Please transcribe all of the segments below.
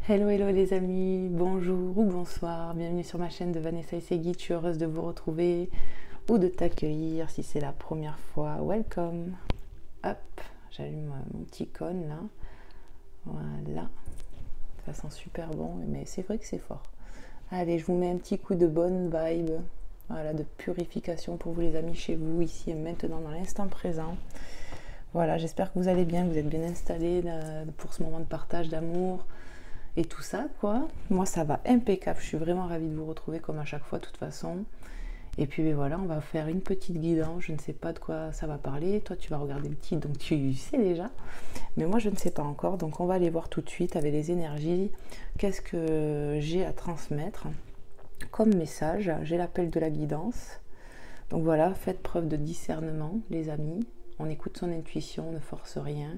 Hello hello les amis, bonjour ou bonsoir, bienvenue sur ma chaîne de Vanessa et ses guides, je suis heureuse de vous retrouver ou de t'accueillir si c'est la première fois, welcome. Hop, j'allume mon petit cône là, voilà, ça sent super bon mais c'est vrai que c'est fort. Allez, je vous mets un petit coup de bonne vibe, voilà, de purification pour vous les amis chez vous, ici et maintenant dans l'instant présent. Voilà, j'espère que vous allez bien, que vous êtes bien installés pour ce moment de partage d'amour et tout ça quoi. Moi ça va impeccable, je suis vraiment ravie de vous retrouver comme à chaque fois de toute façon. Et puis ben voilà, on va faire une petite guidance, je ne sais pas de quoi ça va parler, toi tu vas regarder le titre donc tu sais déjà, mais moi je ne sais pas encore, donc on va aller voir tout de suite avec les énergies, qu'est-ce que j'ai à transmettre comme message. J'ai l'appel de la guidance, donc voilà, faites preuve de discernement les amis, on écoute son intuition, on ne force rien.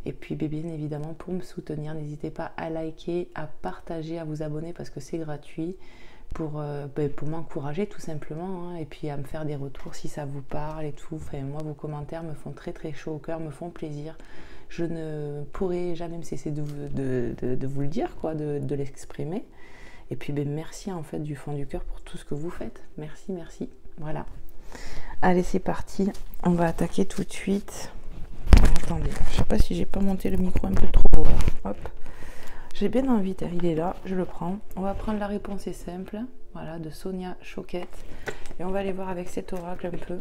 Et puis bien évidemment, pour me soutenir, n'hésitez pas à liker, à partager, à vous abonner parce que c'est gratuit pour m'encourager tout simplement, hein, et puis à me faire des retours si ça vous parle et tout. Enfin, moi, vos commentaires me font très très chaud au cœur, me font plaisir. Je ne pourrai jamais me cesser de vous le dire, quoi, de l'exprimer. Et puis merci en fait du fond du cœur pour tout ce que vous faites. Merci, merci. Voilà. Allez, c'est parti. On va attaquer tout de suite. Attendez, je sais pas si j'ai pas monté le micro un peu trop haut là. Hop. J'ai bien envie, il est là, je le prends. On va prendre la réponse est simple, voilà, de Sonia Choquette. Et on va aller voir avec cet oracle un peu,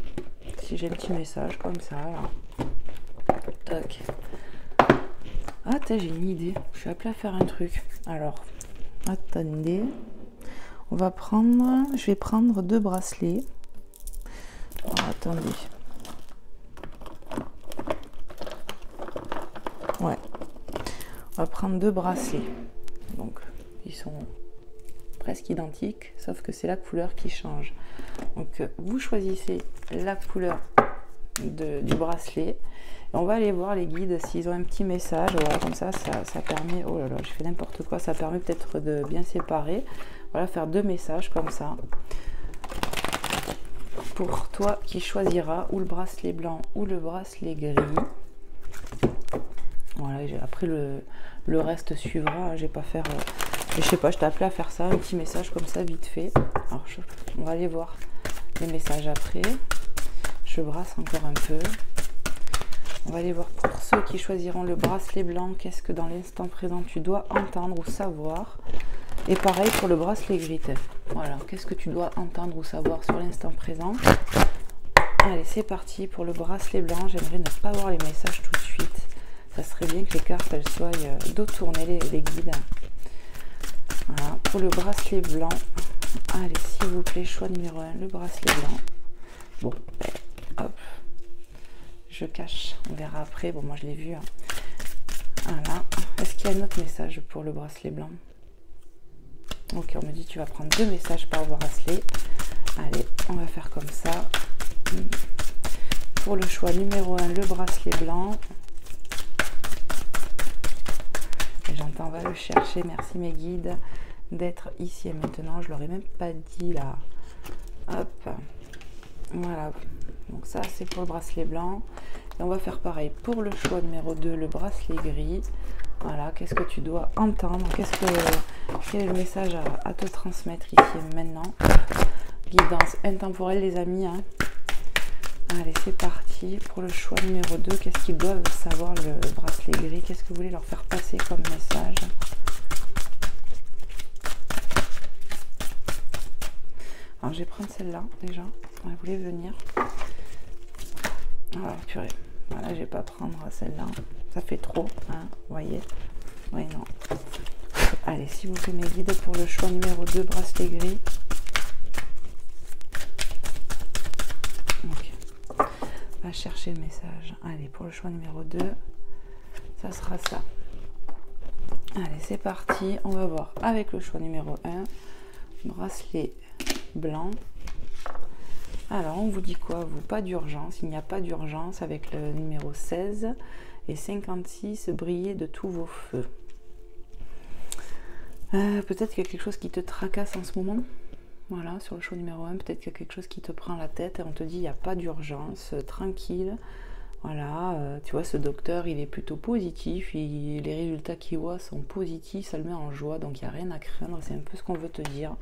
si j'ai un petit message comme ça, là. Toc. Ah, j'ai une idée, je suis appelée à faire un truc. Alors, attendez. On va prendre, je vais prendre 2 bracelets. Alors, attendez. Ouais. On va prendre 2 bracelets. Donc, ils sont presque identiques, sauf que c'est la couleur qui change. Donc, vous choisissez la couleur du bracelet. Et on va aller voir les guides s'ils ont un petit message. Voilà, comme ça permet... Oh là là, j'ai fait n'importe quoi. Ça permet peut-être de bien séparer. Voilà, faire 2 messages comme ça. Pour toi qui choisiras ou le bracelet blanc ou le bracelet gris. Voilà, après le reste suivra. Je vais pas faire... je sais pas, je t'ai appelé à faire ça, un petit message comme ça, vite fait. Alors, on va aller voir les messages après. Je brasse encore un peu. On va aller voir pour ceux qui choisiront le bracelet blanc, qu'est-ce que dans l'instant présent tu dois entendre ou savoir. Et pareil pour le bracelet gris. Voilà, qu'est-ce que tu dois entendre ou savoir sur l'instant présent. Allez, c'est parti pour le bracelet blanc. J'aimerais ne pas voir les messages tout de suite. Ça serait bien que les cartes elles soient dos tournées, les guides. Voilà, pour le bracelet blanc. Allez, s'il vous plaît, choix numéro 1, le bracelet blanc. Bon, hop. Je cache, on verra après. Bon, moi je l'ai vu. Hein. Voilà. Est-ce qu'il y a un autre message pour le bracelet blanc? Ok, on me dit tu vas prendre 2 messages par bracelet. Allez, on va faire comme ça. Pour le choix numéro 1, le bracelet blanc. Et j'entends, on va le chercher. Merci mes guides d'être ici et maintenant. Je leur ai même pas dit là. Hop. Voilà. Donc ça c'est pour le bracelet blanc. Et on va faire pareil pour le choix numéro 2, le bracelet gris. Voilà, qu'est-ce que tu dois entendre, quel est le message à te transmettre ici et maintenant. Guidance intemporelle les amis. Hein. Allez, c'est parti pour le choix numéro 2. Qu'est-ce qu'ils doivent savoir le bracelet gris? Qu'est-ce que vous voulez leur faire passer comme message? Alors je vais prendre celle-là déjà. Elle voulait venir. Ah purée. Voilà, je vais pas prendre celle-là. Ça fait trop, hein, vous voyez. Oui, non. Allez, s'il vous plaît, mes guides, pour le choix numéro 2, bracelet gris. Ok. On va chercher le message. Allez, pour le choix numéro 2, ça sera ça. Allez, c'est parti. On va voir avec le choix numéro 1, bracelet blanc. Alors, on vous dit quoi? Vous, pas d'urgence. Il n'y a pas d'urgence avec le numéro 16 et 56, briller de tous vos feux. Peut-être qu'il y a quelque chose qui te tracasse en ce moment. Voilà, sur le choix numéro 1, peut-être qu'il y a quelque chose qui te prend la tête et on te dit il n'y a pas d'urgence, tranquille. Voilà, tu vois, ce docteur, il est plutôt positif, les résultats qu'il voit sont positifs, ça le met en joie, donc il n'y a rien à craindre, c'est un peu ce qu'on veut te dire.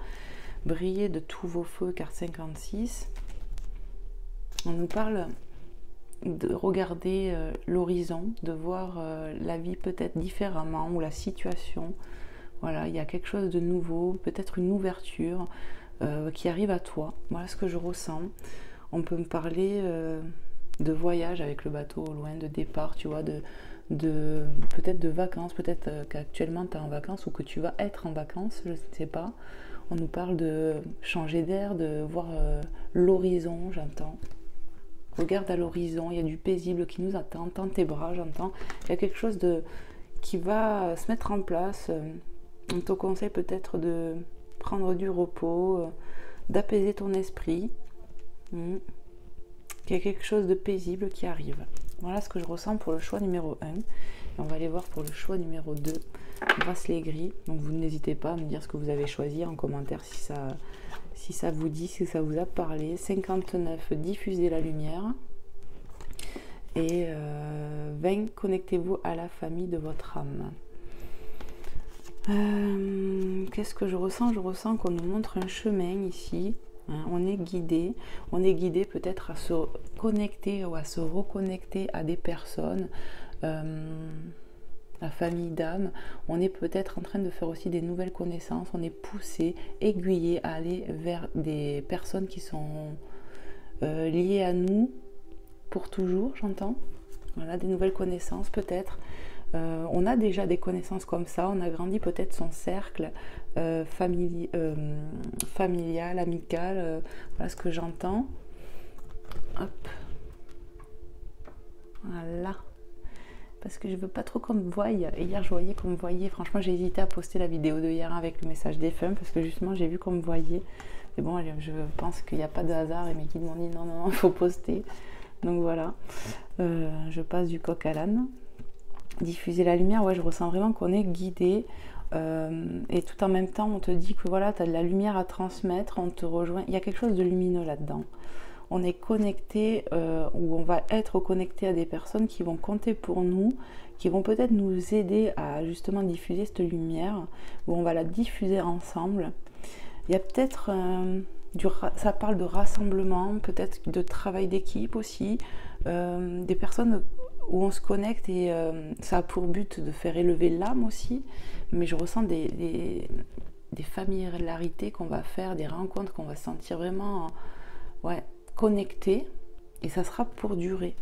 Brillez de tous vos feux, carte 56. On nous parle de regarder l'horizon, de voir la vie peut-être différemment, ou la situation. Voilà, il y a quelque chose de nouveau, peut-être une ouverture qui arrive à toi. Voilà ce que je ressens. On peut me parler de voyage avec le bateau au loin, de départ, tu vois, peut-être de vacances, peut-être qu'actuellement tu es en vacances ou que tu vas être en vacances, je ne sais pas. On nous parle de changer d'air, de voir l'horizon, j'entends. Regarde à l'horizon, il y a du paisible qui nous attend, tends tes bras, j'entends. Il y a quelque chose qui va se mettre en place. On te conseille peut-être de prendre du repos, d'apaiser ton esprit. Il y a quelque chose de paisible qui arrive. Voilà ce que je ressens pour le choix numéro 1. Et on va aller voir pour le choix numéro 2, bracelet gris. Donc vous n'hésitez pas à me dire ce que vous avez choisi en commentaire si ça vous dit, si ça vous a parlé. 59, diffusez la lumière. Et 20, connectez-vous à la famille de votre âme. Qu'est-ce que je ressens? Je ressens qu'on nous montre un chemin ici. On est guidé peut-être à se connecter ou à se reconnecter à des personnes, la famille d'âme. On est peut-être en train de faire aussi des nouvelles connaissances, on est poussé, aiguillé à aller vers des personnes qui sont liées à nous pour toujours, j'entends. Voilà, des nouvelles connaissances peut-être. On a déjà des connaissances comme ça, on a grandi peut-être son cercle familial, amical, voilà ce que j'entends. Hop. Voilà. Parce que je veux pas trop qu'on me voie. Hier je voyais qu'on me voyait, franchement j'ai hésité à poster la vidéo de hier avec le message des femmes parce que justement j'ai vu qu'on me voyait. Mais bon, je pense qu'il n'y a pas de hasard et mes guides m'ont dit non, il faut poster. Donc voilà, je passe du coq à l'âne. Diffuser la lumière, ouais, je ressens vraiment qu'on est guidé et tout en même temps on te dit que voilà, tu as de la lumière à transmettre, on te rejoint, il y a quelque chose de lumineux là-dedans. On est connecté ou on va être connecté à des personnes qui vont compter pour nous, qui vont peut-être nous aider à justement diffuser cette lumière, où on va la diffuser ensemble. Il y a peut-être ça parle de rassemblement, peut-être de travail d'équipe aussi, des personnes où on se connecte et ça a pour but de faire élever l'âme aussi, mais je ressens des familiarités qu'on va faire, des rencontres qu'on va sentir vraiment connectées, et ça sera pour durer.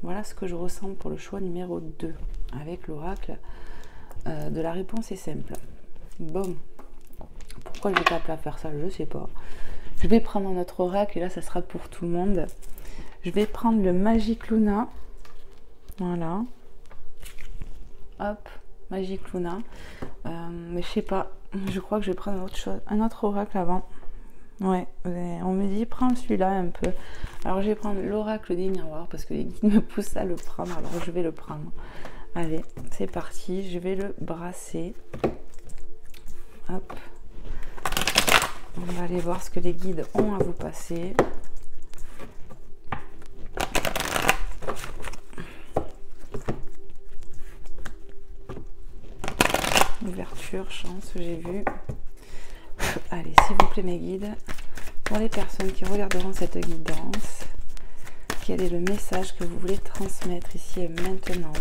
Voilà ce que je ressens pour le choix numéro 2 avec l'oracle de la réponse est simple. Bon, pourquoi je t'appelle à faire ça, je ne sais pas. Je vais prendre un autre oracle et là ça sera pour tout le monde. Je vais prendre le Magic Luna. Voilà, hop, Magic Luna, mais je sais pas, je crois que je vais prendre un autre oracle avant. Ouais, on me dit prends celui-là un peu. Alors je vais prendre l'oracle des miroirs parce que les guides me poussent à le prendre, alors je vais le prendre. Allez, c'est parti, je vais le brasser. Hop, on va aller voir ce que les guides ont à vous passer. Ouverture, chance, j'ai vu. Allez, s'il vous plaît mes guides, pour les personnes qui regarderont cette guidance, quel est le message que vous voulez transmettre ici et maintenant?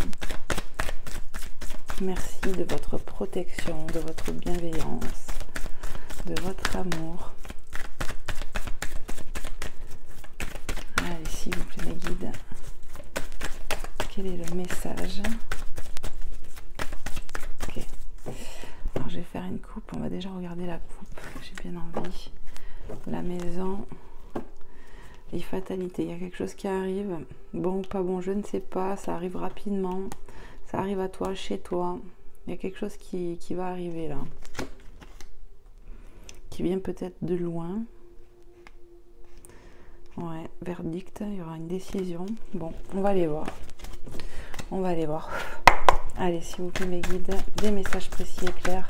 Merci de votre protection, de votre bienveillance, de votre amour. Allez, s'il vous plaît mes guides, quel est le message? Ok. Alors je vais faire une coupe, on va déjà regarder la coupe, j'ai bien envie. La maison et fatalité, il y a quelque chose qui arrive, bon ou pas bon, je ne sais pas, ça arrive rapidement, ça arrive à toi, chez toi, il y a quelque chose qui va arriver là, qui vient peut-être de loin. Ouais, verdict, il y aura une décision. Bon, on va aller voir. On va aller voir. Allez, s'il vous plaît mes guides, des messages précis et clairs.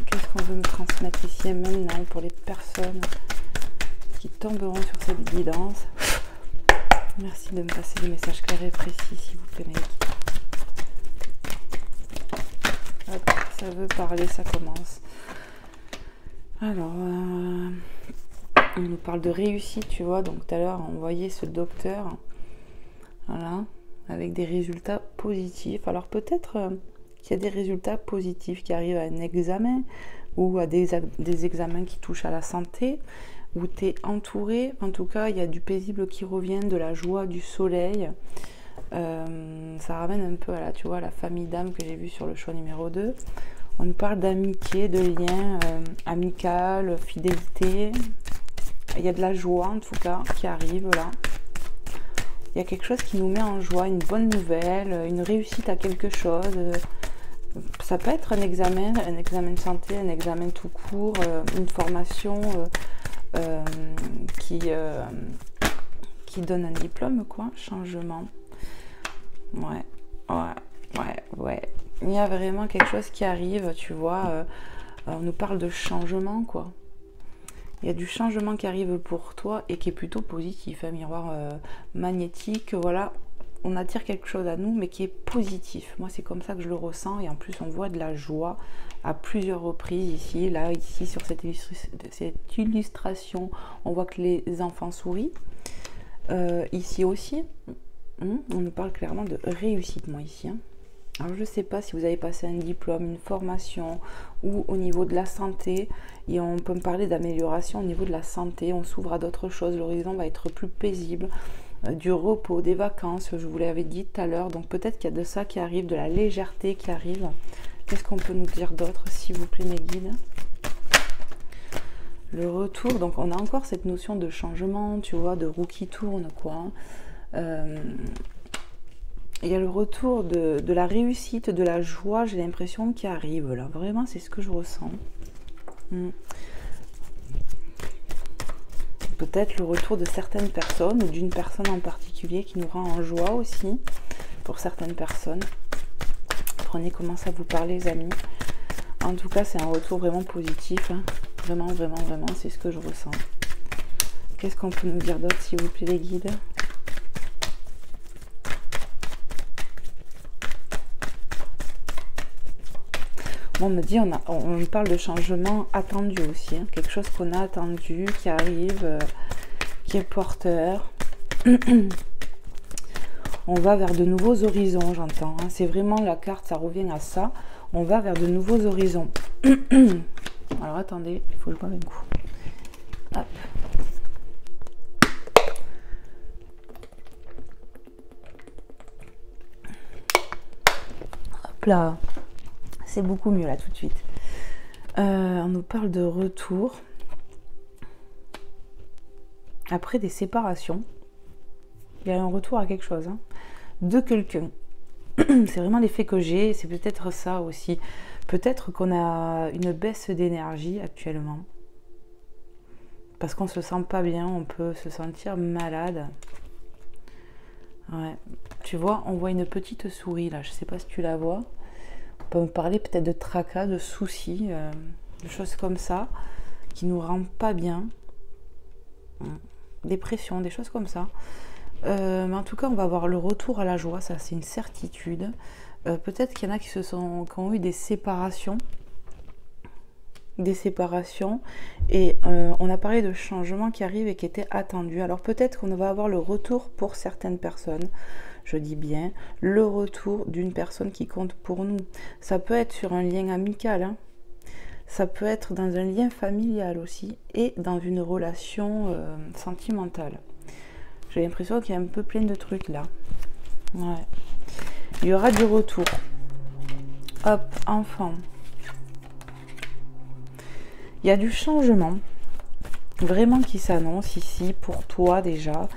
Qu'est-ce qu'on veut me transmettre ici et maintenant pour les personnes qui tomberont sur cette guidance? Merci de me passer des messages clairs et précis, s'il vous plaît, mes guides. Hop, ça veut parler, ça commence. Alors, on nous parle de réussite, tu vois. Donc tout à l'heure, on voyait ce docteur, voilà, avec des résultats positifs. Alors peut-être qu'il y a des résultats positifs qui arrivent à un examen ou à des examens qui touchent à la santé, où tu es entouré. En tout cas, il y a du paisible qui revient, de la joie, du soleil. Ça ramène un peu à la, tu vois, la famille d'âme que j'ai vue sur le choix numéro 2. On nous parle d'amitié, de lien amical, fidélité. Il y a de la joie en tout cas qui arrive là. Il y a quelque chose qui nous met en joie, une bonne nouvelle, une réussite à quelque chose. Ça peut être un examen de santé, un examen tout court, une formation qui donne un diplôme, quoi. Changement. Ouais. Il y a vraiment quelque chose qui arrive, tu vois. On nous parle de changement, quoi. Il y a du changement qui arrive pour toi et qui est plutôt positif. Un miroir magnétique, voilà. On attire quelque chose à nous, mais qui est positif. Moi, c'est comme ça que je le ressens. Et en plus, on voit de la joie à plusieurs reprises ici. Là, ici, sur cette illustration, on voit que les enfants sourient. Ici aussi, on nous parle clairement de réussite, moi, ici. Alors, je ne sais pas si vous avez passé un diplôme, une formation ou au niveau de la santé. Et on peut me parler d'amélioration au niveau de la santé. On s'ouvre à d'autres choses. L'horizon va être plus paisible. Du repos, des vacances, je vous l'avais dit tout à l'heure. Donc, peut-être qu'il y a de ça qui arrive, de la légèreté qui arrive. Qu'est-ce qu'on peut nous dire d'autre, s'il vous plaît, mes guides? Le retour. Donc, on a encore cette notion de changement, tu vois, de roue qui tourne, quoi. Il y a le retour de la réussite, de la joie, j'ai l'impression, qui arrive là. Vraiment, c'est ce que je ressens. Peut-être le retour de certaines personnes ou d'une personne en particulier qui nous rend en joie aussi, pour certaines personnes. Prenez comment ça vous parle, les amis. En tout cas, c'est un retour vraiment positif. Hein. Vraiment, c'est ce que je ressens. Qu'est-ce qu'on peut nous dire d'autre, s'il vous plaît, les guides? On me dit, on parle de changement attendu aussi, hein, quelque chose qu'on a attendu, qui arrive, qui est porteur. On va vers de nouveaux horizons, j'entends. Hein, c'est vraiment la carte, ça revient à ça. On va vers de nouveaux horizons. Alors attendez, il faut que je boive un coup. Hop. Hop là. C'est beaucoup mieux là tout de suite. On nous parle de retour après des séparations. Il y a un retour à quelque chose, hein, de quelqu'un. C'est vraiment l'effet que j'ai. C'est peut-être ça aussi. Peut-être qu'on a une baisse d'énergie actuellement. Parce qu'on se sent pas bien. On peut se sentir malade. Ouais. Tu vois, on voit une petite souris là. Je sais pas si tu la vois. On peut me parler peut-être de tracas, de soucis, de choses comme ça, qui nous rendent pas bien. Dépression, des choses comme ça. Mais en tout cas, on va avoir le retour à la joie, ça c'est une certitude. Peut-être qu'il y en a qui ont eu des séparations. Et on a parlé de changements qui arrivent et qui étaient attendus. Alors peut-être qu'on va avoir le retour pour certaines personnes. Je dis bien le retour d'une personne qui compte pour nous. Ça peut être sur un lien amical, hein. Ça peut être dans un lien familial aussi et dans une relation sentimentale. J'ai l'impression qu'il y a un peu plein de trucs là. Ouais. Il y aura du retour. Hop, enfant. Il y a du changement vraiment qui s'annonce ici pour toi déjà.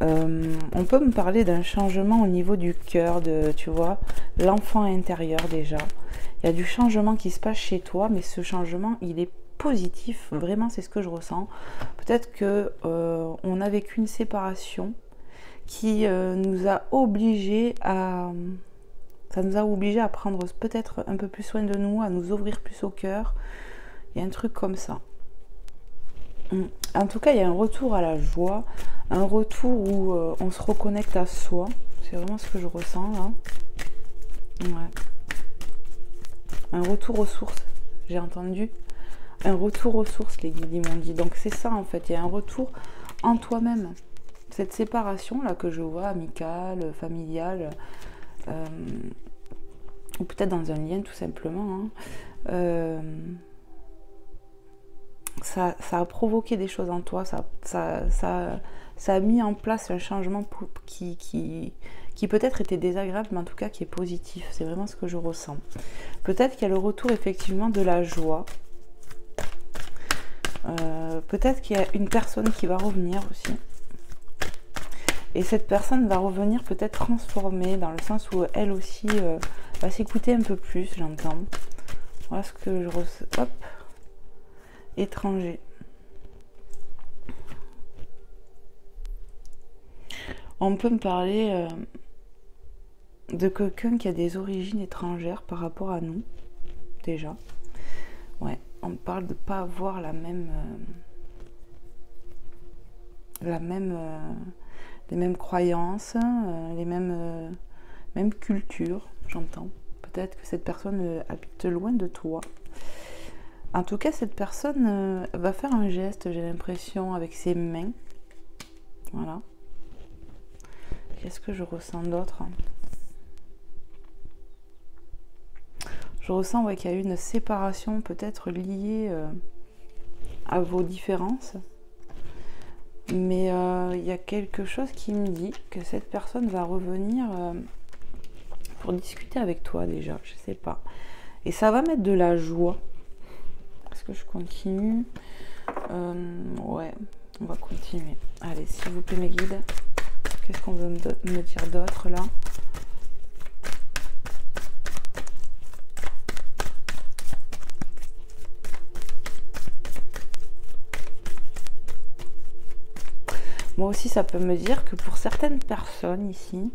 On peut me parler d'un changement au niveau du cœur, tu vois, l'enfant intérieur déjà. Il y a du changement qui se passe chez toi, mais ce changement, il est positif. Vraiment, c'est ce que je ressens. Peut-être que on a vécu une séparation qui nous a obligés à... Ça nous a obligés à prendre peut-être un peu plus soin de nous, à nous ouvrir plus au cœur. Il y a un truc comme ça. En tout cas, il y a un retour à la joie, un retour où on se reconnecte à soi. C'est vraiment ce que je ressens là. Ouais. Un retour aux sources, j'ai entendu. Un retour aux sources, les guides m'ont dit. Donc c'est ça en fait, il y a un retour en toi-même. Cette séparation là que je vois, amicale, familiale, ou peut-être dans un lien tout simplement, hein, ça a provoqué des choses en toi, ça a mis en place un changement qui peut-être était désagréable, mais en tout cas qui est positif. C'est vraiment ce que je ressens. Peut-être qu'il y a le retour effectivement de la joie. Peut-être qu'il y a une personne qui va revenir aussi. Et cette personne va revenir peut-être transformée, dans le sens où elle aussi va s'écouter un peu plus, j'entends. Voilà ce que je ressens. Hop. Étranger. On peut me parler de quelqu'un qui a des origines étrangères par rapport à nous, déjà. Ouais, on me parle de ne pas avoir les mêmes croyances, les mêmes cultures, j'entends. Peut-être que cette personne habite loin de toi. En tout cas, cette personne va faire un geste, j'ai l'impression, avec ses mains. Voilà. Qu'est-ce que je ressens d'autre ? Je ressens qu'il y a eu une séparation peut-être liée à vos différences. Mais il y a quelque chose qui me dit que cette personne va revenir pour discuter avec toi déjà, je sais pas. Et ça va mettre de la joie. Est-ce que je continue ? Ouais, on va continuer. Allez, s'il vous plaît mes guides, qu'est-ce qu'on veut me dire d'autre là ? Moi aussi, ça peut me dire que pour certaines personnes ici,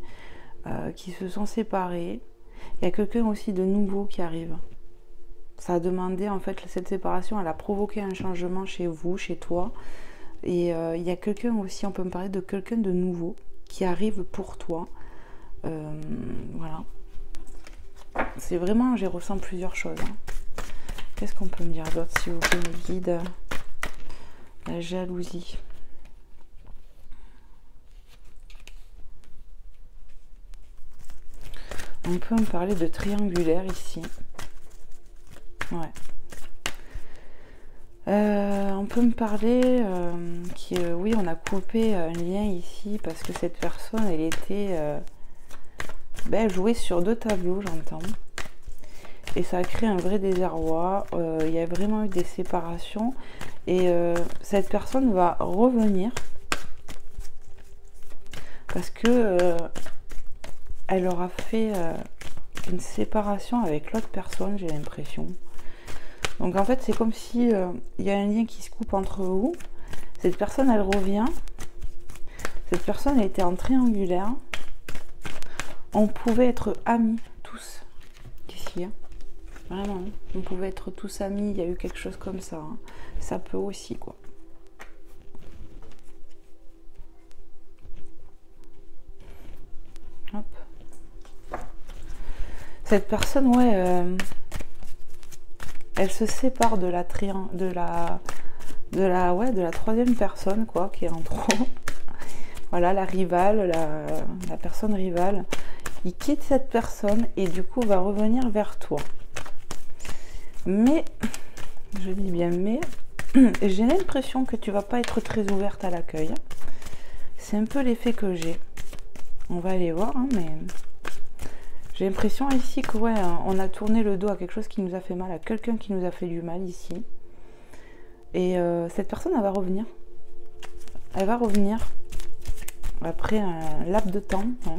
qui se sont séparées, il y a quelqu'un aussi de nouveau qui arrive. Ça a demandé, en fait, cette séparation, elle a provoqué un changement chez vous, chez toi. Et il y a quelqu'un aussi, on peut me parler de quelqu'un de nouveau qui arrive pour toi. Voilà. C'est vraiment, j'ai ressenti plusieurs choses. Hein. Qu'est-ce qu'on peut me dire d'autre, s'il vous plaît, mes guides ? La jalousie. On peut me parler de triangulaire ici. Ouais. On peut me parler oui, on a coupé un lien ici parce que cette personne, elle était elle jouait sur 2 tableaux, j'entends. Et ça a créé un vrai désarroi. Il y a vraiment eu des séparations. Et cette personne va revenir parce que elle aura fait une séparation avec l'autre personne, j'ai l'impression. Donc en fait, c'est comme si il y a un lien qui se coupe entre vous. Cette personne, elle revient. Cette personne, elle était en triangulaire. On pouvait être amis, tous. Qu'est-ce qu'il y a ? Vraiment, hein. On pouvait être tous amis. Il y a eu quelque chose comme ça. Hein. Ça peut aussi, quoi. Hop. Cette personne, ouais, elle se sépare de la troisième personne, quoi, qui est en trop. Voilà, la rivale, la personne rivale. Il quitte cette personne et du coup va revenir vers toi. Mais, je dis bien mais, j'ai l'impression que tu vas pas être très ouverte à l'accueil. C'est un peu l'effet que j'ai. On va aller voir, hein, mais j'ai l'impression ici que ouais, on a tourné le dos à quelque chose qui nous a fait mal, à quelqu'un qui nous a fait du mal ici. Et cette personne, elle va revenir. Elle va revenir après un laps de temps. Hein.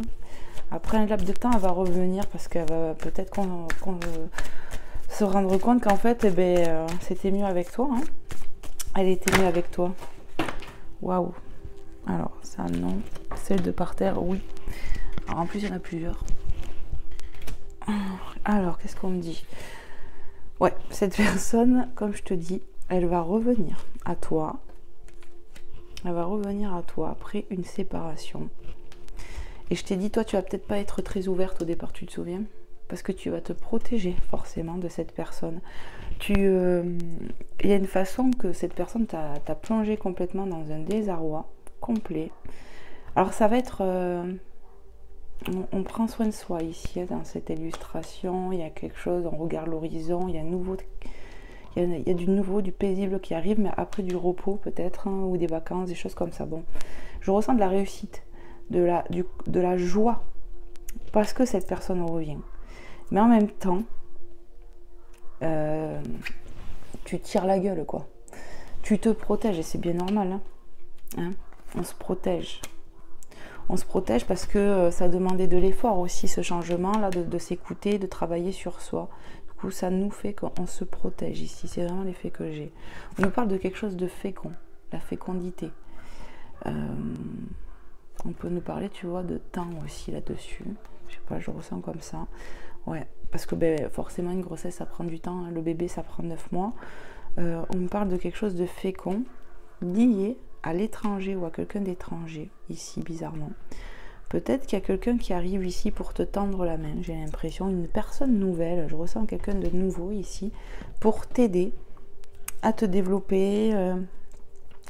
Après un laps de temps, elle va revenir parce qu'elle va peut-être qu'on se rendre compte qu'en fait, c'était mieux avec toi. Hein. Elle était mieux avec toi. Waouh. Alors, ça, non. Celle de par terre, oui. Alors, en plus, il y en a plusieurs. Alors, qu'est-ce qu'on me dit ? Ouais, cette personne, comme je te dis, elle va revenir à toi. Elle va revenir à toi après une séparation. Et je t'ai dit, toi, tu vas peut-être pas être très ouverte au départ, tu te souviens? Parce que tu vas te protéger forcément de cette personne. Il y a une façon que cette personne t'a plongé complètement dans un désarroi complet. Alors ça va être... on prend soin de soi ici, dans cette illustration. Il y a quelque chose, on regarde l'horizon, il y a du nouveau, du paisible qui arrive, mais après du repos peut-être, hein, ou des vacances, des choses comme ça. Bon, je ressens de la réussite, de la joie, parce que cette personne revient. Mais en même temps, tu tires la gueule, quoi. Tu te protèges, et c'est bien normal. Hein. On se protège. On se protège parce que ça demandait de l'effort aussi, ce changement-là, de s'écouter, de travailler sur soi. Du coup, ça nous fait qu'on se protège ici. C'est vraiment l'effet que j'ai. On nous parle de quelque chose de fécond, la fécondité. On peut nous parler, tu vois, de temps aussi là-dessus. Je sais pas, je ressens comme ça. Ouais, parce que forcément, une grossesse, ça prend du temps. Hein. Le bébé, ça prend 9 mois. On me parle de quelque chose de fécond, lié à l'étranger ou à quelqu'un d'étranger, ici, bizarrement. Peut-être qu'il y a quelqu'un qui arrive ici pour te tendre la main, j'ai l'impression, une personne nouvelle, je ressens quelqu'un de nouveau ici, pour t'aider à te développer,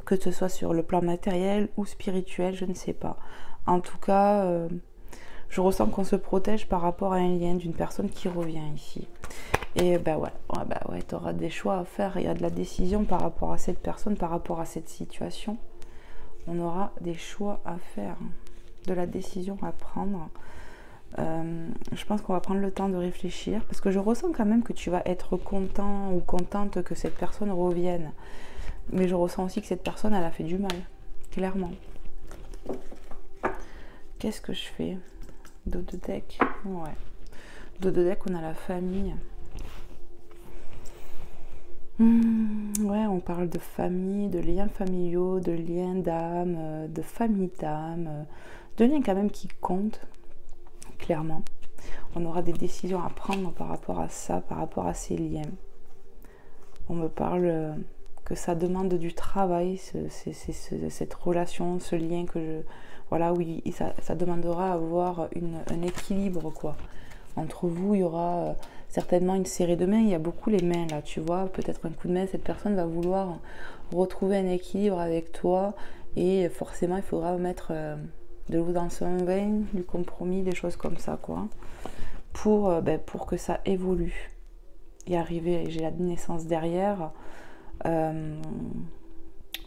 que ce soit sur le plan matériel ou spirituel, je ne sais pas. En tout cas, je ressens qu'on se protège par rapport à un lien d'une personne qui revient ici. Et ouais, tu auras des choix à faire, il y a de la décision par rapport à cette personne, par rapport à cette situation. On aura des choix à faire, de la décision à prendre. Je pense qu'on va prendre le temps de réfléchir, parce que je ressens quand même que tu vas être content ou contente que cette personne revienne. Mais je ressens aussi que cette personne, elle a fait du mal, clairement. Qu'est-ce que je fais? Dos de deck, ouais. Dos de deck, on a la famille. Ouais, on parle de famille, de liens familiaux, de liens d'âme, de famille d'âme, de liens quand même qui comptent, clairement. On aura des décisions à prendre par rapport à ça, par rapport à ces liens. On me parle que ça demande du travail, cette relation, ce lien que voilà, oui, ça demandera à avoir un équilibre, quoi. Entre vous, il y aura certainement une serrée de mains. Il y a beaucoup les mains, là, tu vois. Peut-être un coup de main, cette personne va vouloir retrouver un équilibre avec toi. Et forcément, il faudra mettre de l'eau dans son vin, du compromis, des choses comme ça, quoi. Pour que ça évolue. Et arriver, j'ai la naissance derrière,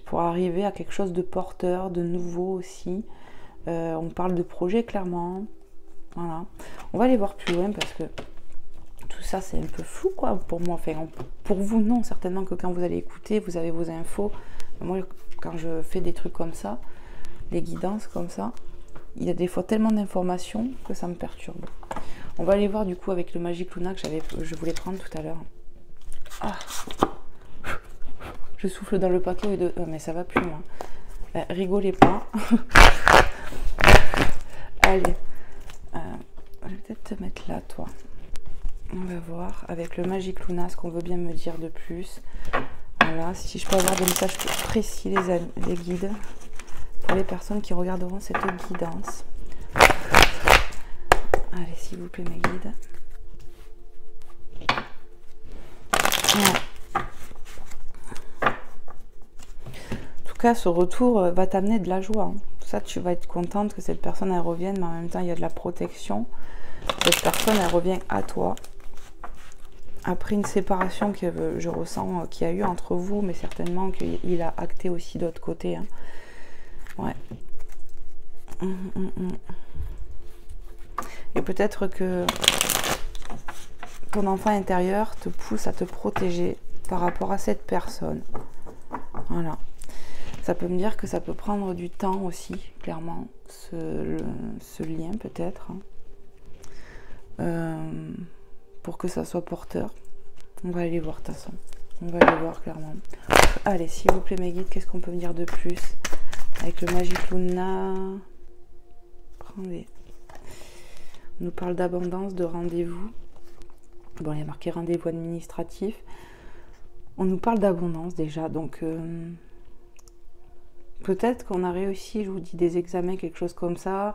pour arriver à quelque chose de porteur, de nouveau aussi. On parle de projet, clairement. Voilà. On va aller voir plus loin parce que tout ça c'est un peu flou, quoi, pour moi. Enfin, pour vous, non, certainement que quand vous allez écouter, vous avez vos infos. Moi, quand je fais des trucs comme ça, des guidances comme ça, il y a des fois tellement d'informations que ça me perturbe. On va aller voir du coup avec le Magic Luna que je voulais prendre tout à l'heure. Ah. Je souffle dans le paquet de... mais ça va plus loin. Rigolez pas. Allez. Je vais peut-être te mettre là, toi. On va voir avec le Magic Luna ce qu'on veut bien me dire de plus. Voilà, si je peux avoir des messages précis, les guides, pour les personnes qui regarderont cette guidance. Allez, s'il vous plaît, mes guides. Ouais. En tout cas, ce retour va t'amener de la joie. Hein. Ça, tu vas être contente que cette personne elle revienne, mais en même temps, il y a de la protection. Cette personne, elle revient à toi. Après une séparation que je ressens qu'il y a eu entre vous, mais certainement qu'il a acté aussi de l'autre côté. Hein. Ouais. Et peut-être que ton enfant intérieur te pousse à te protéger par rapport à cette personne. Voilà. Ça peut me dire que ça peut prendre du temps aussi, clairement, ce lien peut-être. Pour que ça soit porteur. On va aller voir de toute façon. On va aller voir clairement. Allez, s'il vous plaît mes guides, qu'est-ce qu'on peut me dire de plus? Avec le Magic Luna. Prendez. On nous parle d'abondance, de rendez-vous. Bon, il y a marqué rendez-vous administratif. On nous parle d'abondance déjà, donc Peut-être qu'on a réussi, je vous dis, des examens, quelque chose comme ça.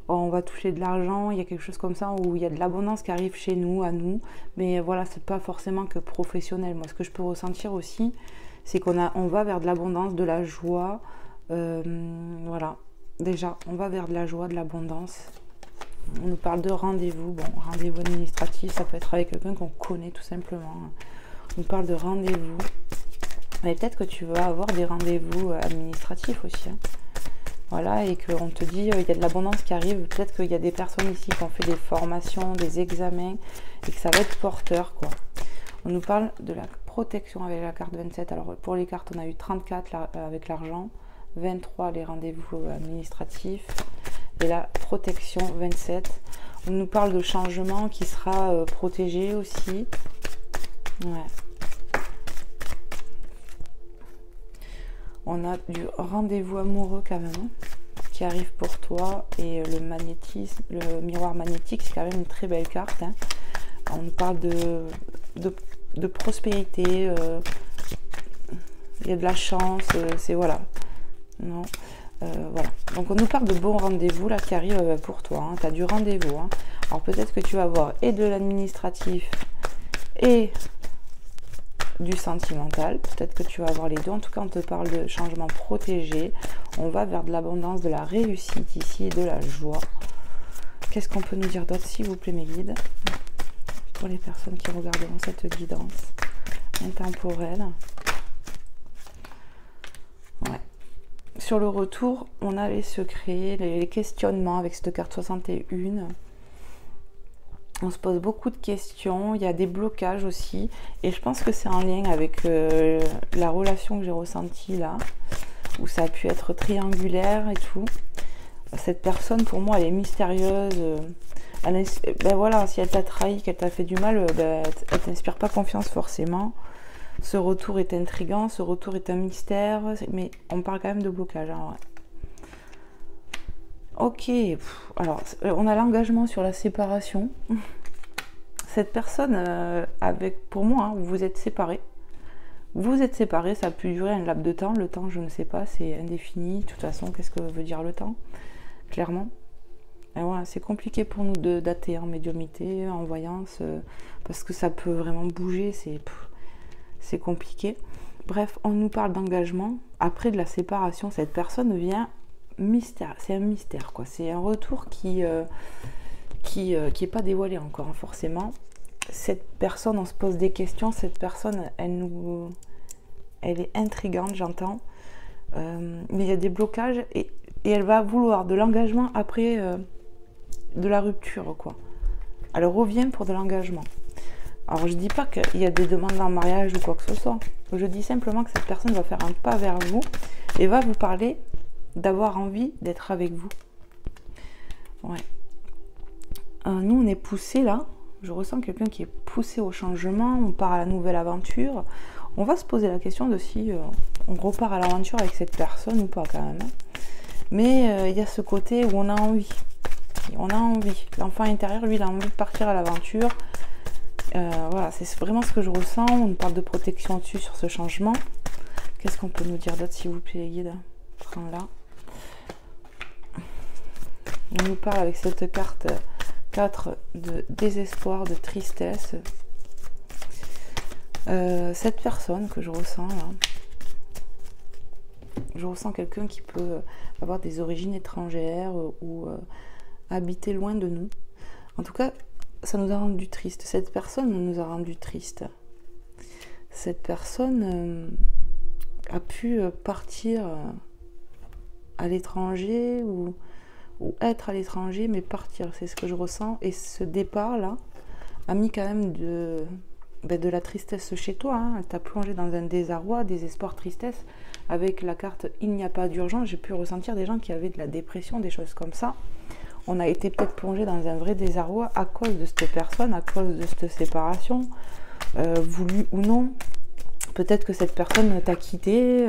On va toucher de l'argent, il y a quelque chose comme ça où il y a de l'abondance qui arrive chez nous, à nous. Mais voilà, c'est pas forcément que professionnel. Moi, ce que je peux ressentir aussi, c'est on va vers de l'abondance, de la joie. Voilà, déjà, on va vers de la joie, de l'abondance. On nous parle de rendez-vous. Bon, rendez-vous administratif, ça peut être avec quelqu'un qu'on connaît tout simplement. On nous parle de rendez-vous. Mais peut-être que tu vas avoir des rendez-vous administratifs aussi. Hein. Voilà, et qu'on te dit, il y a de l'abondance qui arrive. Peut-être qu'il y a des personnes ici qui ont fait des formations, des examens, et que ça va être porteur, quoi. On nous parle de la protection avec la carte 27. Alors, pour les cartes, on a eu 34 là, avec l'argent, 23 les rendez-vous administratifs, et la protection 27. On nous parle de changement qui sera protégé aussi. Ouais. On a du rendez-vous amoureux quand même qui arrive pour toi, et le magnétisme, le miroir magnétique, c'est quand même une très belle carte. Hein. On nous parle de prospérité, il y a de la chance, c'est voilà. Non, voilà. Donc on nous parle de bons rendez-vous là qui arrivent pour toi. Hein. Tu as du rendez-vous. Hein. Alors peut-être que tu vas avoir et de l'administratif et du sentimental, peut-être que tu vas avoir les deux. En tout cas, on te parle de changement protégé. On va vers de l'abondance, de la réussite ici et de la joie. Qu'est-ce qu'on peut nous dire d'autre, s'il vous plaît, mes guides, pour les personnes qui regarderont cette guidance intemporelle? Ouais. Sur le retour, on a les secrets, les questionnements avec cette carte 61. On se pose beaucoup de questions, il y a des blocages aussi, et je pense que c'est en lien avec la relation que j'ai ressentie là, où ça a pu être triangulaire et tout. Cette personne, pour moi, elle est mystérieuse. Ben voilà, si elle t'a trahi, qu'elle t'a fait du mal, ben, elle t'inspire pas confiance forcément. Ce retour est intriguant, ce retour est un mystère, mais on parle quand même de blocage. Hein, ouais. Ok, alors on a l'engagement sur la séparation. Cette personne, pour moi, hein, vous êtes séparés. Vous êtes séparés, ça a pu durer un laps de temps. Le temps, je ne sais pas, c'est indéfini. De toute façon, qu'est-ce que veut dire le temps? Clairement. Et ouais, c'est compliqué pour nous de dater en médiumnité, en voyance, parce que ça peut vraiment bouger, c'est compliqué. Bref, on nous parle d'engagement. Après de la séparation, cette personne vient mystère, c'est un mystère quoi, c'est un retour qui est pas dévoilé encore hein, forcément. Cette personne, on se pose des questions, cette personne elle est intrigante, j'entends, mais il y a des blocages et elle va vouloir de l'engagement après de la rupture quoi. Elle revient pour de l'engagement. Alors je dis pas qu'il y a des demandes en mariage ou quoi que ce soit, je dis simplement que cette personne va faire un pas vers vous et va vous parler d'avoir envie d'être avec vous. Ouais. Nous, on est poussé là. Je ressens quelqu'un qui est poussé au changement. On part à la nouvelle aventure. On va se poser la question de si on repart à l'aventure avec cette personne ou pas quand même. Mais il y a ce côté où on a envie. On a envie. L'enfant intérieur, lui, il a envie de partir à l'aventure. Voilà, c'est vraiment ce que je ressens. On nous parle de protection dessus sur ce changement. Qu'est-ce qu'on peut nous dire d'autre, s'il vous plaît, les guides? Prends là. On nous parle avec cette carte 4 de désespoir, de tristesse. Cette personne que je ressens là, je ressens quelqu'un qui peut avoir des origines étrangères ou habiter loin de nous. En tout cas, ça nous a rendu triste. Cette personne nous a rendu triste. Cette personne a pu partir à l'étranger ou être à l'étranger, mais partir, c'est ce que je ressens. Et ce départ-là a mis quand même de la tristesse chez toi. Hein. Elle t'a plongé dans un désarroi, désespoir, tristesse. Avec la carte « Il n'y a pas d'urgence », j'ai pu ressentir des gens qui avaient de la dépression, des choses comme ça. On a été peut-être plongé dans un vrai désarroi à cause de cette personne, à cause de cette séparation, voulue ou non. Peut-être que cette personne t'a quitté